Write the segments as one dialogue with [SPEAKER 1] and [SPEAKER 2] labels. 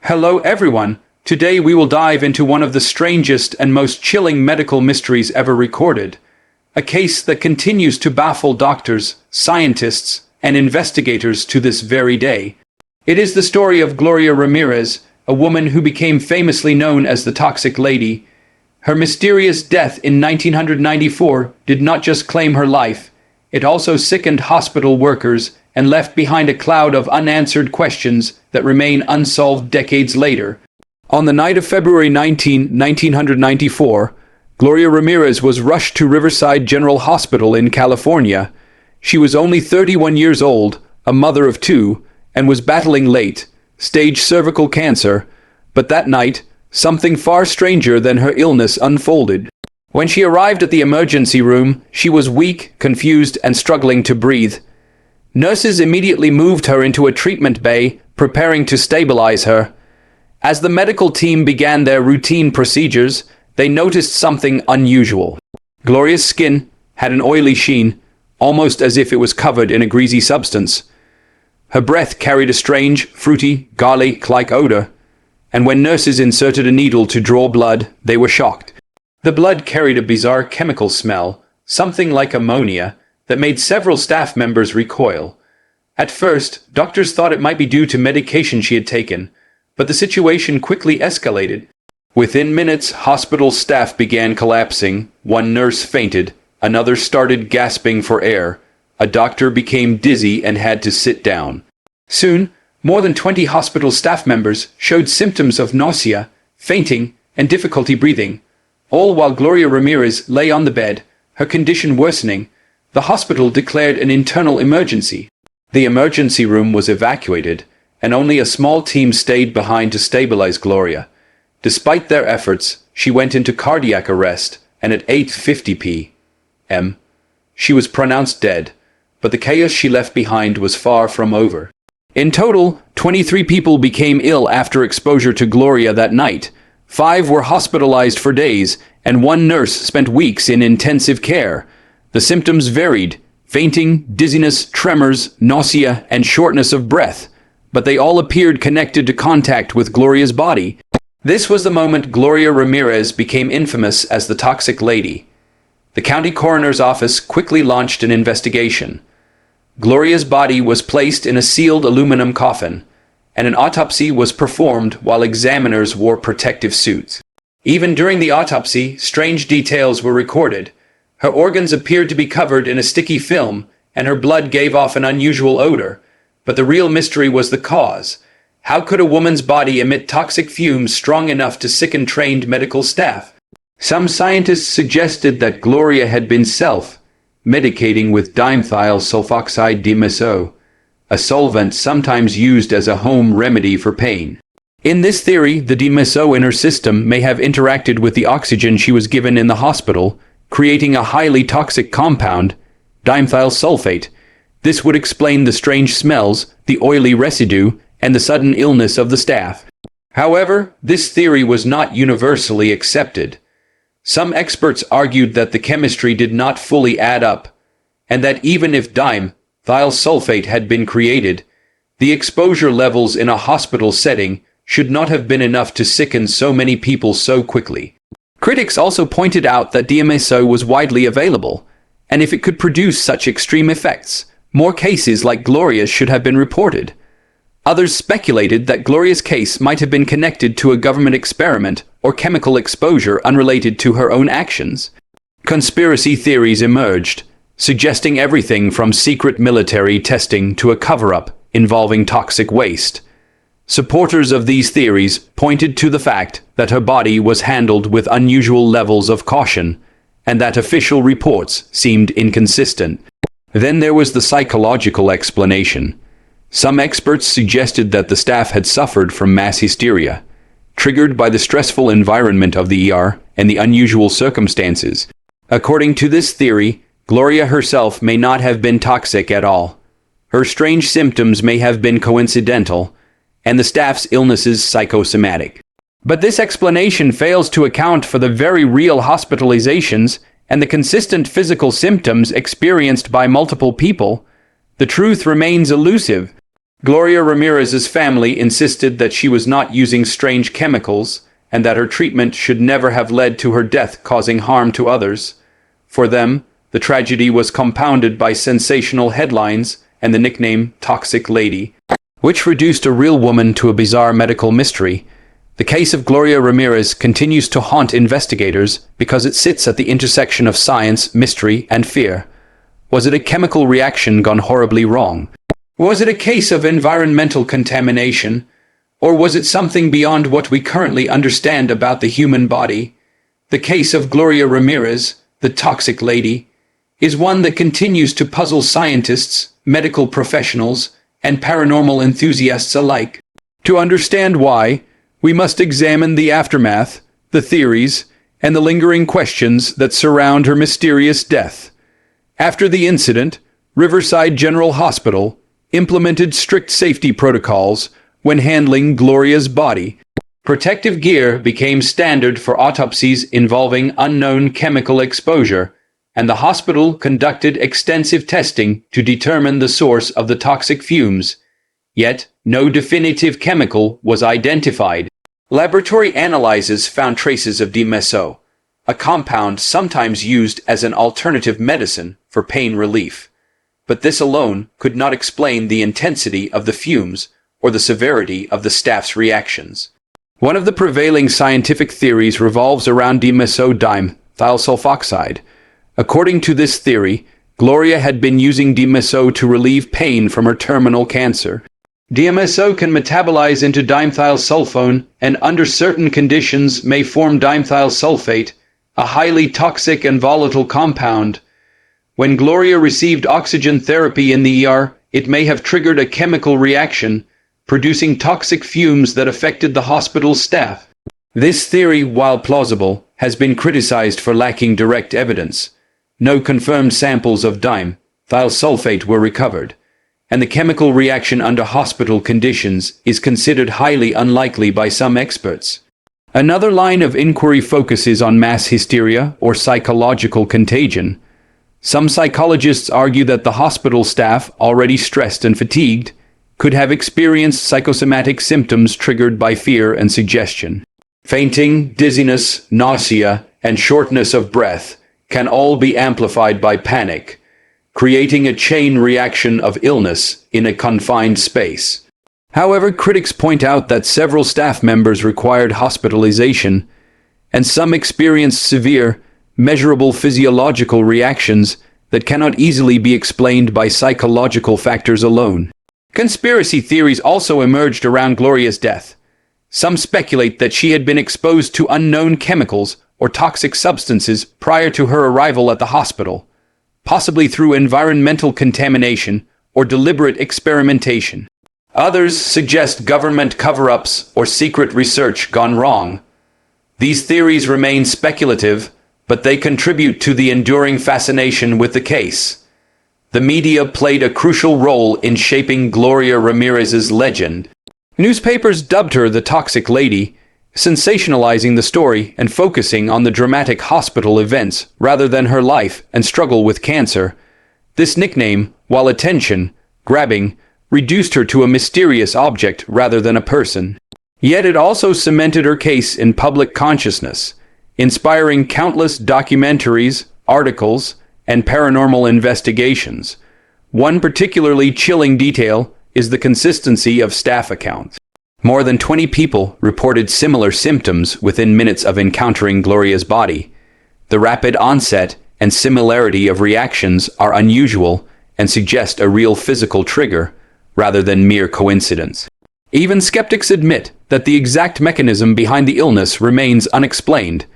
[SPEAKER 1] Hello everyone. Today we will dive into one of the strangest and most chilling medical mysteries ever recorded. A case that continues to baffle doctors, scientists, and investigators to this very day. It is the story of Gloria Ramirez, a woman who became famously known as the Toxic Lady. Her mysterious death in 1994 did not just claim her life, it also sickened hospital workers and left behind a cloud of unanswered questions that remain unsolved decades later. On the night of February 19, 1994, Gloria Ramirez was rushed to Riverside General Hospital in California. She was only 31 years old, a mother of two, and was battling late-stage cervical cancer. But that night, something far stranger than her illness unfolded. When she arrived at the emergency room, she was weak, confused, and struggling to breathe. Nurses immediately moved her into a treatment bay, preparing to stabilize her. As the medical team began their routine procedures, they noticed something unusual. Gloria's skin had an oily sheen, almost as if it was covered in a greasy substance. Her breath carried a strange, fruity, garlic-like odor, and when nurses inserted a needle to draw blood, they were shocked. The blood carried a bizarre chemical smell, something like ammonia, that made several staff members recoil. At first, doctors thought it might be due to medication she had taken, but the situation quickly escalated. Within minutes, hospital staff began collapsing. One nurse fainted, another started gasping for air, a doctor became dizzy and had to sit down. Soon, more than 20 hospital staff members showed symptoms of nausea, fainting, and difficulty breathing. All while Gloria Ramirez lay on the bed, her condition worsening. The hospital declared an internal emergency. The emergency room was evacuated, and only a small team stayed behind to stabilize Gloria. Despite their efforts, she went into cardiac arrest, and at 8:50 p.m., she was pronounced dead, but the chaos she left behind was far from over. In total, 23 people became ill after exposure to Gloria that night. 5 were hospitalized for days, and 1 nurse spent weeks in intensive care. The symptoms varied: fainting, dizziness, tremors, nausea, and shortness of breath. But they all appeared connected to contact with Gloria's body. This was the moment Gloria Ramirez became infamous as the Toxic Lady. The county coroner's office quickly launched an investigation. Gloria's body was placed in a sealed aluminum coffin, and an autopsy was performed while examiners wore protective suits. Even during the autopsy, strange details were recorded. Her organs appeared to be covered in a sticky film, and her blood gave off an unusual odor. But the real mystery was the cause. How could a woman's body emit toxic fumes strong enough to sicken trained medical staff? Some scientists suggested that Gloria had been self-medicating with dimethyl sulfoxide dimeso, a solvent sometimes used as a home remedy for pain. In this theory, the dimeso in her system may have interacted with the oxygen she was given in the hospital, creating a highly toxic compound, dimethyl sulfate. This would explain the strange smells, the oily residue, and the sudden illness of the staff. However, this theory was not universally accepted. Some experts argued that the chemistry did not fully add up, and that even if dimethyl sulfate had been created, the exposure levels in a hospital setting should not have been enough to sicken so many people so quickly. Critics also pointed out that DMSO was widely available, and if it could produce such extreme effects, more cases like Gloria's should have been reported. Others speculated that Gloria's case might have been connected to a government experiment or chemical exposure unrelated to her own actions. Conspiracy theories emerged, suggesting everything from secret military testing to a cover-up involving toxic waste. Supporters of these theories pointed to the fact that her body was handled with unusual levels of caution, and that official reports seemed inconsistent. Then there was the psychological explanation. Some experts suggested that the staff had suffered from mass hysteria, triggered by the stressful environment of the ER and the unusual circumstances. According to this theory, Gloria herself may not have been toxic at all. Her strange symptoms may have been coincidental, and the staff's illnesses psychosomatic. But this explanation fails to account for the very real hospitalizations and the consistent physical symptoms experienced by multiple people. The truth remains elusive. Gloria Ramirez's family insisted that she was not using strange chemicals and that her treatment should never have led to her death, causing harm to others. For them, the tragedy was compounded by sensational headlines and the nickname Toxic Lady, which reduced a real woman to a bizarre medical mystery. The case of Gloria Ramirez continues to haunt investigators because it sits at the intersection of science, mystery, and fear. Was it a chemical reaction gone horribly wrong? Was it a case of environmental contamination? Or was it something beyond what we currently understand about the human body? The case of Gloria Ramirez, the Toxic Lady, is one that continues to puzzle scientists, medical professionals, and paranormal enthusiasts alike. To understand why, we must examine the aftermath, the theories, and the lingering questions that surround her mysterious death. After the incident, Riverside General Hospital implemented strict safety protocols when handling Gloria's body. Protective gear became standard for autopsies involving unknown chemical exposure, and the hospital conducted extensive testing to determine the source of the toxic fumes. Yet, no definitive chemical was identified. Laboratory analyses found traces of dimeso, a compound sometimes used as an alternative medicine for pain relief. But this alone could not explain the intensity of the fumes or the severity of the staff's reactions. One of the prevailing scientific theories revolves around dimethylsulfoxide. According to this theory, Gloria had been using dimeso to relieve pain from her terminal cancer. Dimeso can metabolize into dimethylsulfone and under certain conditions may form dimethylsulfate, a highly toxic and volatile compound. When Gloria received oxygen therapy in the ER, it may have triggered a chemical reaction, producing toxic fumes that affected the hospital's staff. This theory, while plausible, has been criticized for lacking direct evidence. No confirmed samples of dimethylsulfate were recovered, and the chemical reaction under hospital conditions is considered highly unlikely by some experts. Another line of inquiry focuses on mass hysteria or psychological contagion. Some psychologists argue that the hospital staff, already stressed and fatigued, could have experienced psychosomatic symptoms triggered by fear and suggestion. Fainting, dizziness, nausea, and shortness of breath can all be amplified by panic, creating a chain reaction of illness in a confined space. However, critics point out that several staff members required hospitalization, and some experienced severe, measurable physiological reactions that cannot easily be explained by psychological factors alone. Conspiracy theories also emerged around Gloria's death. Some speculate that she had been exposed to unknown chemicals or toxic substances prior to her arrival at the hospital, possibly through environmental contamination or deliberate experimentation. Others suggest government cover-ups or secret research gone wrong. These theories remain speculative, but they contribute to the enduring fascination with the case. The media played a crucial role in shaping Gloria Ramirez's legend. Newspapers dubbed her the Toxic Lady, sensationalizing the story and focusing on the dramatic hospital events rather than her life and struggle with cancer. This nickname, while attention-grabbing, reduced her to a mysterious object rather than a person. Yet it also cemented her case in public consciousness, inspiring countless documentaries, articles, and paranormal investigations. One particularly chilling detail is the consistency of staff accounts. More than 20 people reported similar symptoms within minutes of encountering Gloria's body. The rapid onset and similarity of reactions are unusual and suggest a real physical trigger rather than mere coincidence. Even skeptics admit that the exact mechanism behind the illness remains unexplained.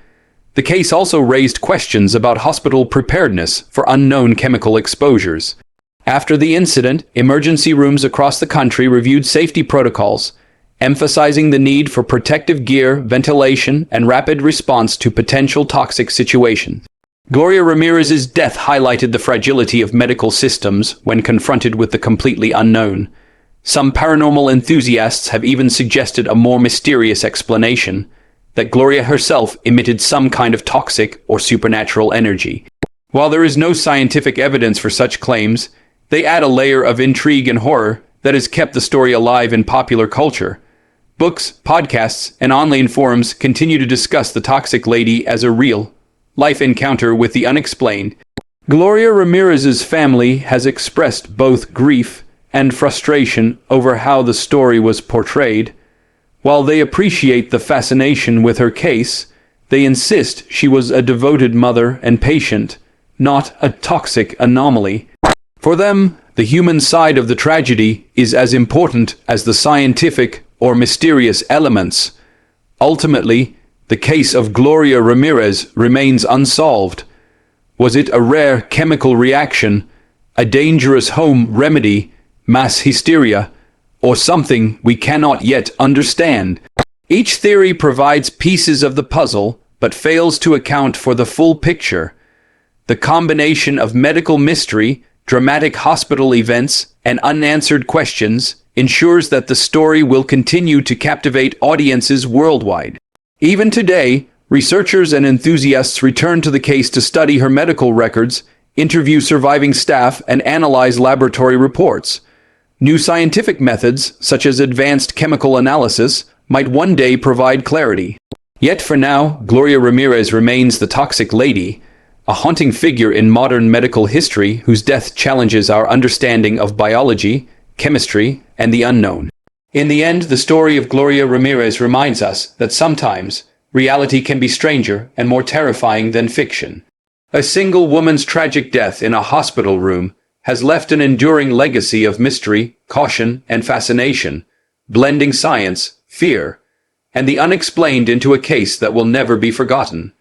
[SPEAKER 1] The case also raised questions about hospital preparedness for unknown chemical exposures. After the incident, emergency rooms across the country reviewed safety protocols, emphasizing the need for protective gear, ventilation, and rapid response to potential toxic situations. Gloria Ramirez's death highlighted the fragility of medical systems when confronted with the completely unknown. Some paranormal enthusiasts have even suggested a more mysterious explanation, that Gloria herself emitted some kind of toxic or supernatural energy. While there is no scientific evidence for such claims, they add a layer of intrigue and horror that has kept the story alive in popular culture. Books, podcasts, and online forums continue to discuss the toxic lady as a real-life encounter with the unexplained. Gloria Ramirez's family has expressed both grief and frustration over how the story was portrayed. While they appreciate the fascination with her case, they insist she was a devoted mother and patient, not a toxic anomaly. For them, the human side of the tragedy is as important as the scientific or mysterious elements. Ultimately, the case of Gloria Ramirez remains unsolved. Was it a rare chemical reaction, a dangerous home remedy, mass hysteria, or something we cannot yet understand? Each theory provides pieces of the puzzle, but fails to account for the full picture. The combination of medical mystery, dramatic hospital events, and unanswered questions ensures that the story will continue to captivate audiences worldwide. Even today, researchers and enthusiasts return to the case to study her medical records, interview surviving staff, and analyze laboratory reports. New scientific methods, such as advanced chemical analysis, might one day provide clarity. Yet for now, Gloria Ramirez remains the toxic lady, a haunting figure in modern medical history whose death challenges our understanding of biology, chemistry, and the unknown. In the end, the story of Gloria Ramirez reminds us that sometimes reality can be stranger and more terrifying than fiction. A single woman's tragic death in a hospital room has left an enduring legacy of mystery, caution, and fascination, blending science, fear, and the unexplained into a case that will never be forgotten.